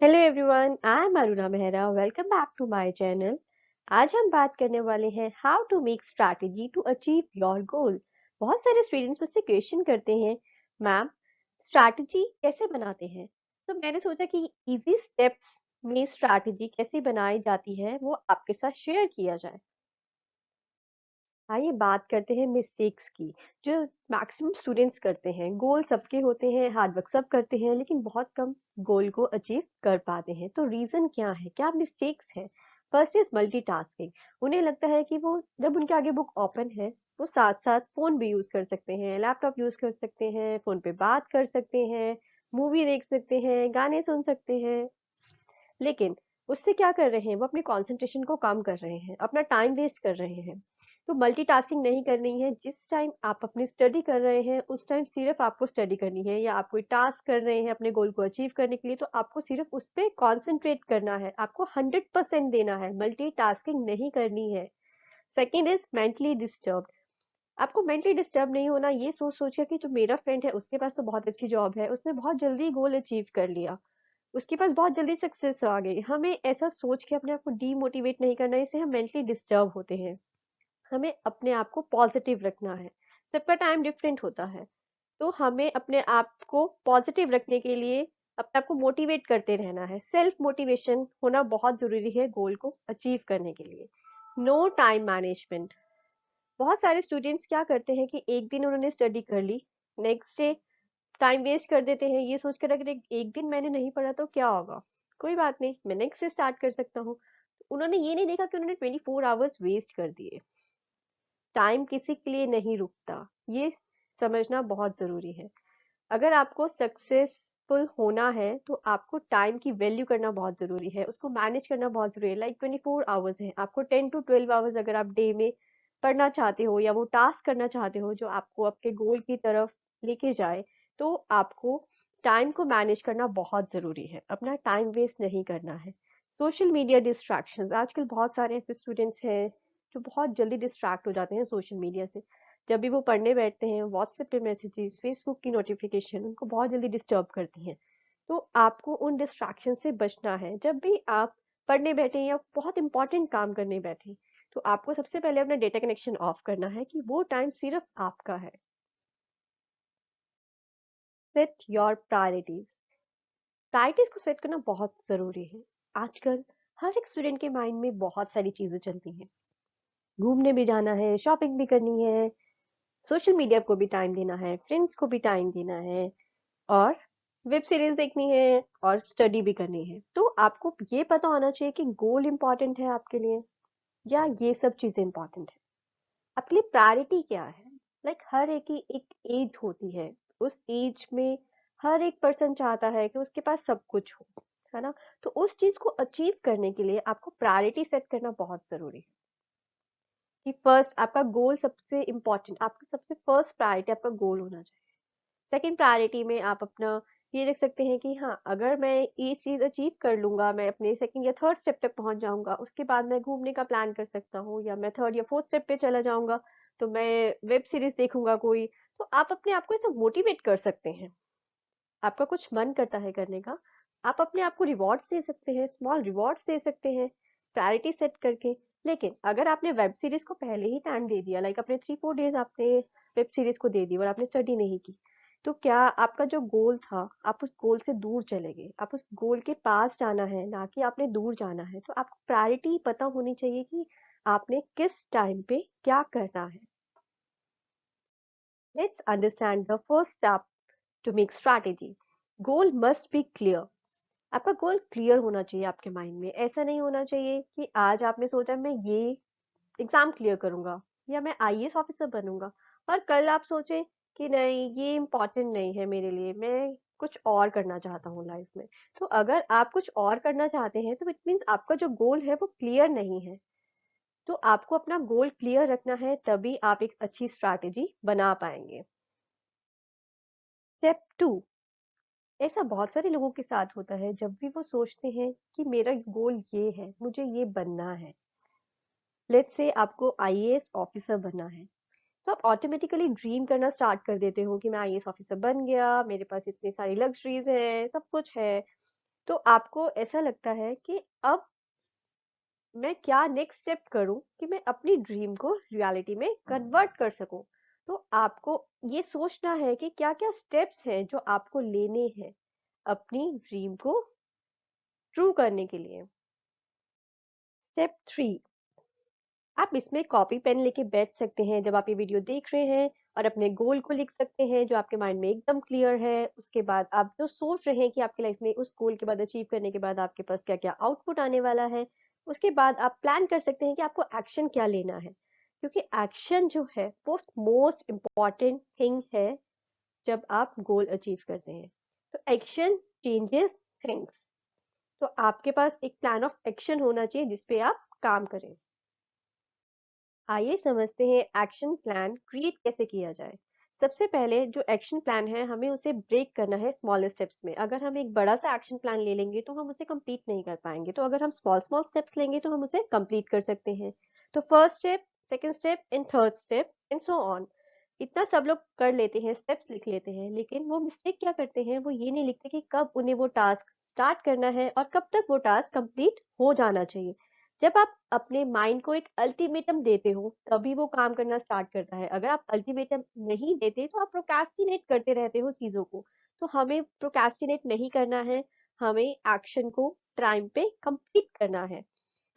Hello everyone, I am Aruna Mehra. Welcome back to my channel. आज हम बात करने वाले हैं how to make strategy to achieve your goal. बहुत सारे स्टूडेंट्स मुझसे क्वेश्चन करते हैं, मैम स्ट्रैटेजी कैसे बनाते हैं। तो मैंने सोचा कि इजी स्टेप्स में स्ट्रैटेजी कैसे बनाई जाती है वो आपके साथ शेयर किया जाए। आइए बात करते हैं मिस्टेक्स की जो मैक्सिमम स्टूडेंट्स करते हैं। गोल सबके होते हैं, हार्ड वर्क सब करते हैं, लेकिन बहुत कम गोल को अचीव कर पाते हैं। तो रीजन क्या है, क्या मिस्टेक्स है? First is multitasking. उन्हें लगता है कि वो जब उनके आगे बुक ओपन है वो साथ साथ फोन भी यूज कर सकते हैं, लैपटॉप यूज कर सकते हैं, फोन पे बात कर सकते हैं, मूवी देख सकते हैं, गाने सुन सकते हैं। लेकिन उससे क्या कर रहे हैं, वो अपने कंसंट्रेशन को कम कर रहे हैं, अपना टाइम वेस्ट कर रहे हैं। तो मल्टीटास्किंग नहीं करनी है। जिस टाइम आप अपनी स्टडी कर रहे हैं उस टाइम सिर्फ आपको स्टडी करनी है, या आप कोई टास्क कर रहे हैं अपने गोल को अचीव करने के लिए तो आपको सिर्फ उस पर कॉन्सेंट्रेट करना है, आपको 100% देना है, मल्टीटास्किंग नहीं करनी है। Second is mentally disturb. आपको मेंटली डिस्टर्ब नहीं होना, ये सोच सोच के कि जो मेरा फ्रेंड है उसके पास तो बहुत अच्छी जॉब है, उसने बहुत जल्दी गोल अचीव कर लिया, उसके पास बहुत जल्दी सक्सेस आ गई। हमें ऐसा सोच के अपने आप को डीमोटिवेट नहीं करना है, इससे हम मेंटली डिस्टर्ब होते हैं। हमें अपने आप को पॉजिटिव रखना है। सबका टाइम डिफरेंट होता है, तो हमें अपने आप को पॉजिटिव रखने के लिए अपने आप को मोटिवेट करते रहना है। सेल्फ मोटिवेशन होना बहुत जरूरी है गोल को अचीव करने के लिए। No time management. बहुत सारे स्टूडेंट्स क्या करते हैं कि एक दिन उन्होंने स्टडी कर ली, नेक्स्ट डे टाइम वेस्ट कर देते हैं, ये सोचकर अगर एक दिन मैंने नहीं पढ़ा तो क्या होगा, कोई बात नहीं, मैं नेक्स्ट से स्टार्ट कर सकता हूँ। उन्होंने ये नहीं देखा कि उन्होंने 24 आवर्स वेस्ट कर दिए। टाइम किसी के लिए नहीं रुकता, ये समझना बहुत जरूरी है। अगर आपको सक्सेसफुल होना है तो आपको टाइम की वैल्यू करना बहुत जरूरी है, उसको मैनेज करना बहुत जरूरी है। लाइक 24 आवर्स है, आपको 10 to 12 आवर्स अगर आप डे में पढ़ना चाहते हो या वो टास्क करना चाहते हो जो आपको आपके गोल की तरफ लेके जाए, तो आपको टाइम को मैनेज करना बहुत जरूरी है, अपना टाइम वेस्ट नहीं करना है। सोशल मीडिया डिस्ट्रैक्शंस, आजकल बहुत सारे ऐसे स्टूडेंट्स हैं जो बहुत जल्दी डिस्ट्रैक्ट हो जाते हैं सोशल मीडिया से। जब भी वो पढ़ने बैठते हैं व्हाट्सएप पे मैसेजेस, फेसबुक की नोटिफिकेशन उनको बहुत जल्दी डिस्टर्ब करती हैं। तो आपको उन डिस्ट्रैक्शन से बचना है। जब भी आप पढ़ने बैठे या बहुत इंपॉर्टेंट काम करने बैठे तो आपको सबसे पहले अपना डेटा कनेक्शन ऑफ करना है कि वो टाइम सिर्फ आपका है। Set your priorities. प्रायोरिटीज को सेट करना बहुत जरूरी है। आजकल हर एक स्टूडेंट के माइंड में बहुत सारी चीजें चलती हैं। घूमने भी जाना है, शॉपिंग भी करनी है, सोशल मीडिया को भी टाइम देना है, फ्रेंड्स को भी टाइम देना है, और वेब सीरीज देखनी है और स्टडी भी करनी है। तो आपको ये पता होना चाहिए कि गोल इंपॉर्टेंट है आपके लिए या ये सब चीजें इंपॉर्टेंट है। आपके लिए प्रायोरिटी क्या है? लाइक हर एक की एक एज होती है, उस एज में हर एक पर्सन चाहता है कि उसके पास सब कुछ हो, है ना? तो उस चीज को अचीव करने के लिए आपको प्रायोरिटी सेट करना बहुत जरूरी है कि फर्स्ट आपका गोल सबसे इम्पोर्टेंट, आपका सबसे फर्स्ट प्रायोरिटी आपका गोल होना चाहिए। सेकंड प्रायोरिटी में आप अपना ये देख सकते हैं कि हाँ, अगर मैं ये चीज अचीव कर लूंगा, मैं अपने सेकंड या थर्ड स्टेप तक पहुंच जाऊंगा, उसके बाद मैं घूमने का प्लान कर सकता हूँ, या मैं थर्ड या फोर्थ स्टेप पे चला जाऊंगा तो मैं वेब सीरीज देखूंगा कोई। तो आप अपने आप को ऐसा मोटिवेट कर सकते हैं। आपका कुछ मन करता है करने का, आप अपने आप को रिवॉर्ड्स दे सकते हैं, स्मॉल रिवॉर्ड्स दे सकते हैं प्रायोरिटी सेट करके। लेकिन अगर आपने वेब सीरीज को पहले ही टाइम दे दिया, लाइक अपने 3-4 डेज आपने वेब सीरीज को दे दी और आपने स्टडी नहीं की, तो क्या आपका जो गोल था आप उस गोल से दूर चले गए? आप उस गोल के पास जाना है, ना कि आपने दूर जाना है। तो आपको प्रायोरिटी पता होनी चाहिए कि आपने किस टाइम पे क्या करना है। Let's understand the first step to make strategy. Goal must be clear. आपका गोल क्लियर होना चाहिए आपके माइंड में। ऐसा नहीं होना चाहिए कि आज आपने सोचा मैं ये एग्जाम क्लियर करूंगा या मैं आईएएस ऑफिसर बनूंगा, और कल आप सोचे कि नहीं ये इम्पोर्टेंट नहीं है मेरे लिए, मैं कुछ और करना चाहता हूँ लाइफ में। तो अगर आप कुछ और करना चाहते हैं तो इट मीन्स आपका जो गोल है वो क्लियर नहीं है। तो आपको अपना गोल क्लियर रखना है, तभी आप एक अच्छी स्ट्रैटेजी बना पाएंगे। स्टेप 2। ऐसा बहुत सारे लोगों के साथ होता है, जब भी वो सोचते हैं कि मेरा गोल ये है, मुझे ये बनना है, लेट्स से आपको आईएएस ऑफिसर बनना है, तो आप ऑटोमेटिकली ड्रीम करना स्टार्ट कर देते हो कि मैं आईएएस ऑफिसर बन गया, मेरे पास इतनी सारी लग्जरीज है, सब कुछ है, तो आपको ऐसा लगता है कि अब मैं क्या नेक्स्ट स्टेप करूं कि मैं अपनी ड्रीम को रियलिटी में कन्वर्ट कर सकूं। तो आपको ये सोचना है कि क्या क्या स्टेप्स हैं जो आपको लेने हैं अपनी ड्रीम को ट्रू करने के लिए। स्टेप 3, आप इसमें कॉपी पेन लेके बैठ सकते हैं जब आप ये वीडियो देख रहे हैं और अपने गोल को लिख सकते हैं जो आपके माइंड में एकदम क्लियर है। उसके बाद आप जो सोच रहे हैं कि आपकी लाइफ में उस गोल के बाद अचीव करने के बाद आपके पास क्या क्या आउटपुट आने वाला है। उसके बाद आप प्लान कर सकते हैं कि आपको एक्शन क्या लेना है, क्योंकि एक्शन जो है वो मोस्ट इम्पॉर्टेंट थिंग है जब आप गोल अचीव करते हैं। तो एक्शन चेंजेस थिंग्स। तो आपके पास एक प्लान ऑफ एक्शन होना चाहिए जिसपे आप काम करें। आइए समझते हैं एक्शन प्लान क्रिएट कैसे किया जाए। सबसे पहले जो एक्शन प्लान है हमें उसे ब्रेक करना है स्मॉल स्टेप्स में। अगर हम एक बड़ा सा एक्शन प्लान ले लेंगे तो हम उसे कंप्लीट नहीं कर पाएंगे, तो अगर हम स्मॉल स्मॉल स्टेप्स लेंगे तो हम उसे कंप्लीट कर सकते हैं। तो first step, second step and third step and so on. इतना सब लोग कर लेते हैं, स्टेप्स लिख लेते हैं, लेकिन वो मिस्टेक क्या करते हैं, वो ये नहीं लिखते कि कब उन्हें वो टास्क स्टार्ट करना है और कब तक वो टास्क कंप्लीट हो जाना चाहिए। जब आप अपने माइंड को एक अल्टीमेटम देते हो तभी वो काम करना स्टार्ट करता है। अगर आप अल्टीमेटम नहीं देते तो आप प्रोक्रास्टिनेट करते रहते हो चीजों को। तो हमें प्रोक्रास्टिनेट नहीं करना है, हमें एक्शन को टाइम पे कंप्लीट करना है।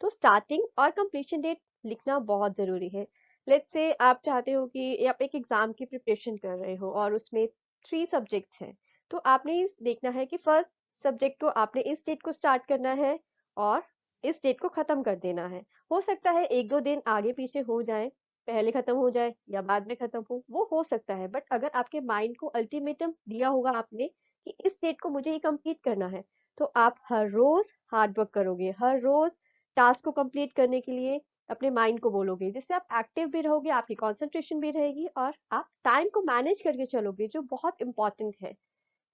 तो स्टार्टिंग और कंप्लीशन डेट लिखना बहुत जरूरी है। लेट्स से आप चाहते हो कि आप एक एग्जाम की प्रिपरेशन कर रहे हो और उसमें 3 सब्जेक्ट्स हैं। तो आपने देखना है कि फर्स्ट सब्जेक्ट को आपने इस डेट को स्टार्ट करना है और इस डेट को खत्म कर देना है। हो सकता है 1-2 दिन आगे पीछे हो जाए, पहले खत्म हो जाए या बाद में खत्म वो हो सकता है। बट अगर आपके माइंड को अल्टीमेटम दिया होगा आपने कि इस डेट को मुझे ये कंप्लीट करना है, तो आप हर रोज हार्ड वर्क करोगे, हर रोज टास्क को कंप्लीट करने के लिए अपने माइंड को बोलोगे, जिससे आप एक्टिव भी रहोगे, आपकी कंसंट्रेशन भी रहेगी और आप टाइम को मैनेज करके चलोगे, जो बहुत इंपॉर्टेंट है।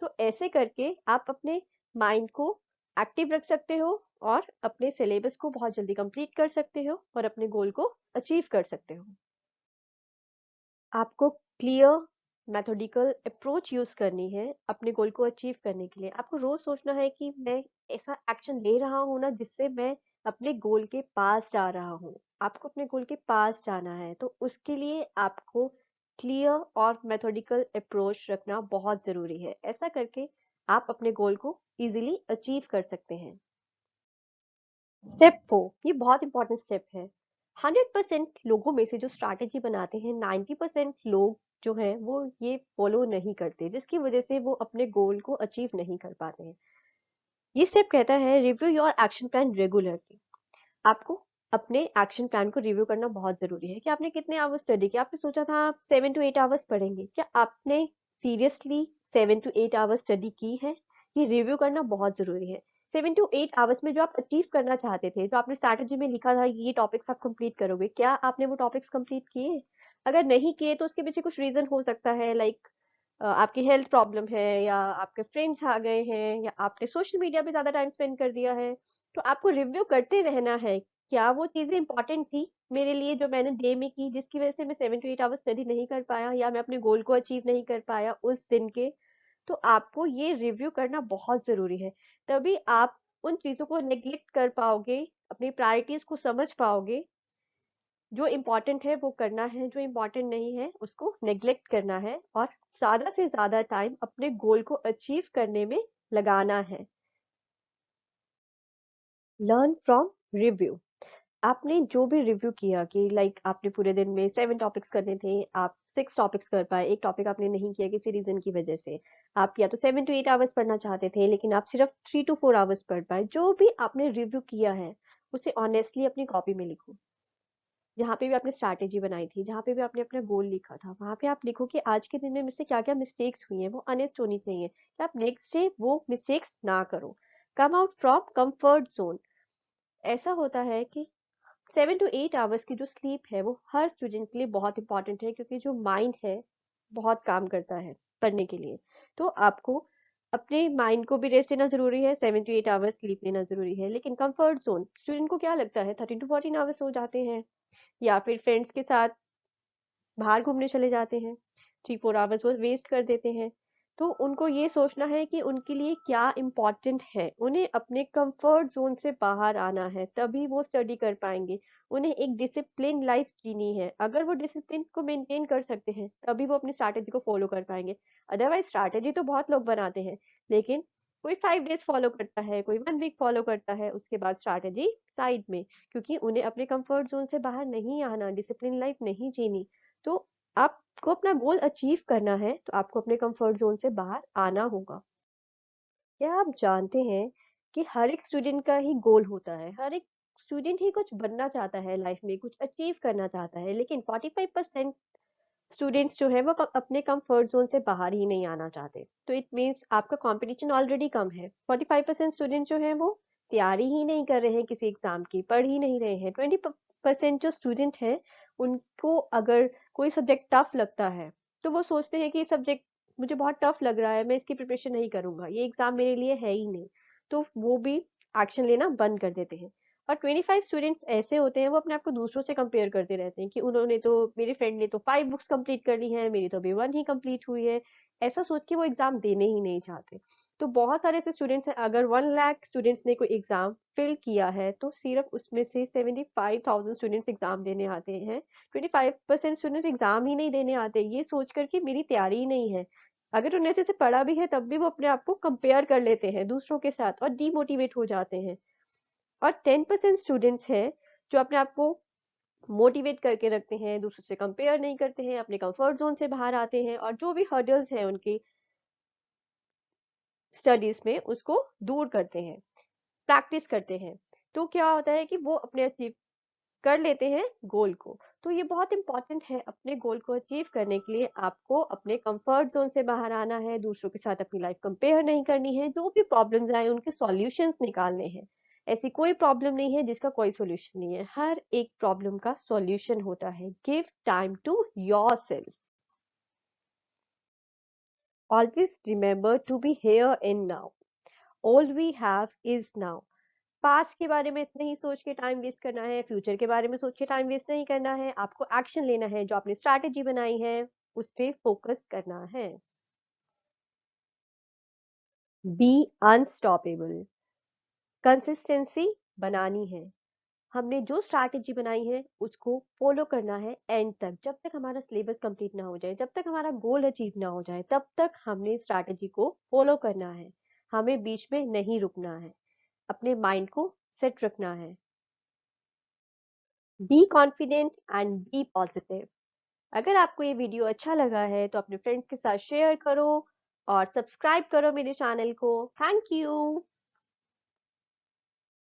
तो ऐसे करके आप अपने माइंड को एक्टिव रख सकते हो और अपने सिलेबस को बहुत जल्दी कंप्लीट कर सकते हो और अपने गोल को अचीव कर सकते हो। आपको क्लियर मेथोडिकल अप्रोच यूज करनी है अपने गोल को अचीव करने के लिए। आपको रोज सोचना है कि मैं ऐसा एक्शन ले रहा हूँ ना जिससे मैं अपने गोल के पास जा रहा हूँ। आपको अपने गोल के पास जाना है, तो उसके लिए आपको क्लियर और मेथोडिकल अप्रोच रखना बहुत जरूरी है। ऐसा करके आप अपने गोल को इजीली अचीव कर सकते हैं। स्टेप 4, ये बहुत इंपॉर्टेंट स्टेप है। 100% लोगों में से जो स्ट्रैटेजी बनाते हैं, 90% लोग जो हैं वो ये फॉलो नहीं करते, जिसकी वजह से वो अपने गोल को अचीव नहीं कर पाते हैं। ये स्टेप कहता है review your action plan regularly. आपको अपने एक्शन प्लान को रिव्यू करना बहुत जरूरी है कि आपने कितने आवर्स स्टडी किया। आपने सोचा था आप 7 to 8 आवर्स पढ़ेंगे, क्या आपने सीरियसली 7 to 8 आवर्स स्टडी की है? ये रिव्यू करना बहुत जरूरी है। 7 to 8 आवर्स में जो आप अचीव करना चाहते थे, जो आपने स्ट्रैटेजी में लिखा था ये टॉपिक्स आप कंप्लीट करोगे, क्या आपने वो टॉपिक्स कंप्लीट किए? अगर नहीं किए तो उसके पीछे कुछ रीजन हो सकता है, लाइक आपकी हेल्थ प्रॉब्लम है या आपके फ्रेंड्स आ गए हैं या आपने सोशल मीडिया पे ज्यादा टाइम स्पेंड कर दिया है। तो आपको रिव्यू करते रहना है, क्या वो चीजें इंपॉर्टेंट थी मेरे लिए जो मैंने डे में की, जिसकी वजह से मैं 7 to 8 आवर्स स्टडी नहीं कर पाया या मैं अपने गोल को अचीव नहीं कर पाया उस दिन के। तो आपको ये रिव्यू करना बहुत जरूरी है। तभी आप उन चीजों को नेग्लेक्ट कर पाओगे, अपनी प्रायोरिटीज को समझ पाओगे। जो इम्पोर्टेंट है वो करना है, जो इम्पोर्टेंट नहीं है उसको नेग्लेक्ट करना है और ज्यादा से ज्यादा टाइम अपने गोल को अचीव करने में लगाना है। Learn from review. आपने जो भी रिव्यू किया कि लाइक आपने पूरे दिन में 7 टॉपिक्स करने थे, आप 6 टॉपिक्स कर पाए, एक टॉपिक आपने नहीं किया किसी रीजन की वजह से। आप या तो 7 to 8 आवर्स पढ़ना चाहते थे लेकिन आप सिर्फ 3 to 4 आवर्स पढ़ पाए। जो भी आपने रिव्यू किया है उसे ऑनेस्टली अपनी कॉपी में लिखो। जहाँ पे भी आपने स्ट्रैटेजी बनाई थी, जहाँ पे भी आपने अपना गोल लिखा था, वहां पे आप लिखो कि आज के दिन में मुझसे क्या क्या मिस्टेक्स हुई हैं, वो ऑनेस्ट होनी चाहिए कि आप नेक्स्ट डे वो मिस्टेक्स ना करो। Come out from comfort zone. ऐसा होता है कि 7 to 8 आवर्स की जो स्लीप है वो हर स्टूडेंट के लिए बहुत इंपॉर्टेंट है, क्योंकि जो माइंड है बहुत काम करता है पढ़ने के लिए। तो आपको अपने माइंड को भी रेस्ट देना जरूरी है, 7 to 8 आवर्स स्लीप लेना जरूरी है। लेकिन कंफर्ट जोन, स्टूडेंट को क्या लगता है 13 to 14 आवर्स हो जाते हैं या फिर फ्रेंड्स के साथ बाहर घूमने चले जाते हैं, 3-4 आवर्स वो वेस्ट कर देते हैं। तो उनको ये सोचना है कि उनके लिए क्या इम्पोर्टेंट है। उन्हें अपने कंफर्ट जोन से बाहर आना है, तभी वो स्टडी कर पाएंगे। उन्हें एक डिसिप्लिन लाइफ जीनी है। अगर वो डिसिप्लिन को मेंटेन कर सकते हैं तभी वो अपनी स्ट्रैटेजी को फॉलो कर पाएंगे। अदरवाइज स्ट्रैटेजी तो बहुत लोग बनाते हैं, लेकिन कोई 5 डेज फॉलो करता है, कोई 1 वीक फॉलो करता है, उसके बाद स्ट्रैटेजी साइड में, क्योंकि उन्हें अपने कंफर्ट जोन से बाहर नहीं आना, डिसिप्लिन लाइफ नहीं जीनी। तो आपको अपना गोल अचीव करना है तो आपको अपने कंफर्ट जोन से बाहर आना होगा। क्या आप जानते हैं कि हर एक स्टूडेंट का ही गोल होता है? हर एक स्टूडेंट ही कुछ बनना चाहता है लाइफ में, कुछ अचीव करना चाहता है, लेकिन 45% स्टूडेंट्स जो है वो अपने कंफर्ट जोन से बाहर ही नहीं आना चाहते। तो इट मीन्स आपका कंपटीशन ऑलरेडी कम है। 45% स्टूडेंट जो है वो तैयारी ही नहीं कर रहे हैं किसी एग्जाम की, पढ़ ही नहीं रहे हैं। 20% जो स्टूडेंट हैं उनको अगर कोई सब्जेक्ट टफ लगता है तो वो सोचते हैं कि ये सब्जेक्ट मुझे बहुत टफ लग रहा है, मैं इसकी प्रिपरेशन नहीं करूंगा, ये एग्जाम मेरे लिए है ही नहीं। तो वो भी एक्शन लेना बंद कर देते हैं। और 25 स्टूडेंट्स ऐसे होते हैं वो अपने आप को दूसरों से कंपेयर करते रहते हैं कि उन्होंने तो, मेरे फ्रेंड ने तो 5 बुक्स कंप्लीट कर ली है, मेरी तो अभी 1 ही कंप्लीट हुई है। ऐसा सोच के वो एग्जाम देने ही नहीं चाहते। तो बहुत सारे ऐसे स्टूडेंट्स हैं, अगर 1 लाख स्टूडेंट्स ने कोई एग्जाम फिल किया है तो सिर्फ उसमें से 75,000 स्टूडेंट्स एग्जाम देने आते हैं। 25% स्टूडेंट्स एग्जाम ही नहीं देने आते, ये सोच कर कि मेरी तैयारी ही नहीं है। अगर उन्हें अच्छे से पढ़ा भी है तब भी वो अपने आप को कंपेयर कर लेते हैं दूसरों के साथ और डीमोटिवेट हो जाते हैं। और 10% स्टूडेंट्स हैं जो अपने आप को मोटिवेट करके रखते हैं, दूसरों से कंपेयर नहीं करते हैं, अपने कंफर्ट जोन से बाहर आते हैं और जो भी हर्डल्स हैं उनकी स्टडीज में उसको दूर करते हैं, प्रैक्टिस करते हैं। तो क्या होता है कि वो अपने अचीव कर लेते हैं गोल को। तो ये बहुत इंपॉर्टेंट है, अपने गोल को अचीव करने के लिए आपको अपने कंफर्ट जोन से बाहर आना है, दूसरों के साथ अपनी लाइफ कंपेयर नहीं करनी है, जो भी प्रॉब्लम्स आए उनके सॉल्यूशंस निकालने हैं। ऐसी कोई प्रॉब्लम नहीं है जिसका कोई सॉल्यूशन नहीं है, हर एक प्रॉब्लम का सॉल्यूशन होता है। Give time to yourself. Always remember to be here in now. All we have is now. Past के बारे में नहीं सोच के टाइम वेस्ट करना है, फ्यूचर के बारे में सोच के टाइम वेस्ट नहीं करना है। आपको एक्शन लेना है, जो आपने स्ट्रैटेजी बनाई है उस पे फोकस करना है। Be unstoppable. कंसिस्टेंसी बनानी है। हमने जो स्ट्रैटेजी बनाई है उसको फॉलो करना है एंड तक, जब तक हमारा सिलेबस कंप्लीट ना हो जाए, जब तक हमारा गोल अचीव ना हो जाए, तब तक हमने स्ट्रैटेजी को फॉलो करना है। हमें बीच में नहीं रुकना है, अपने माइंड को सेट रखना है। Be confident and be positive. अगर आपको ये वीडियो अच्छा लगा है तो अपने फ्रेंड्स के साथ शेयर करो और सब्सक्राइब करो मेरे चैनल को। Thank you.